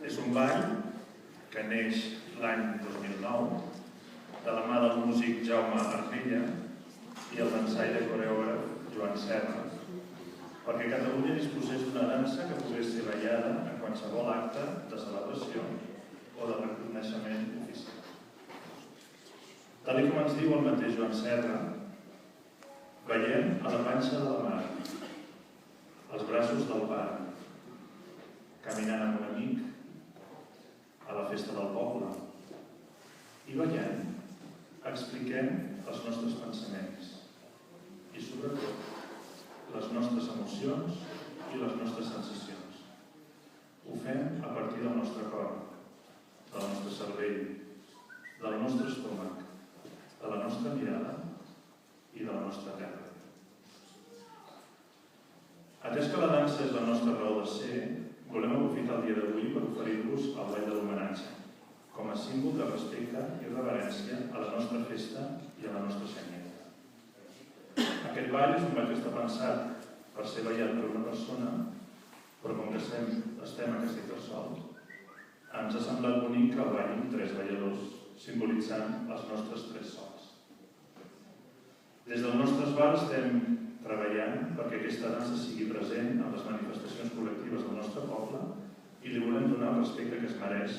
És un ball que neix l'any 2009 de la mà del músic Jaume Armella i el dansaire coreògraf Joan Serra, perquè Catalunya disposés d'una dansa que pogués ser ballada en qualsevol acte de celebració o de reconeixement oficial. Tal com ens diu el mateix Joan Serra, ballem a la panxa de la mare, als braços del pare, caminant amb un amic, a la festa del poble, i ballant expliquem els nostres pensaments i, sobretot, les nostres emocions i les nostres sensacions. Ho fem a partir del nostre cor, del nostre cervell, del nostre estómac, de la nostra mirada i de la nostra terra. Atès que la dansa és la nostra raó de ser, volem aprofitar el dia d'avui per oferir-vos el ball de l'homenatge, com a símbol de respecte i reverència a la nostra festa i a la nostra senyera. Aquest ball és un ball que està pensat per ser ballat per una persona, però com que estem a Castellterçol, ens ha semblat bonic que el ballin 3 balladors, simbolitzant els nostres 3 sols. Des del nostre Esbart estem treballant perquè aquesta dansa sigui present en les manifestacions col·lectives del nostre poble i li volem donar el respecte que es mereix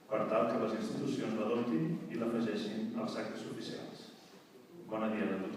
per tal que les institucions l'adoptin i l'afegeixin als actes oficials. Bona dia a tothom.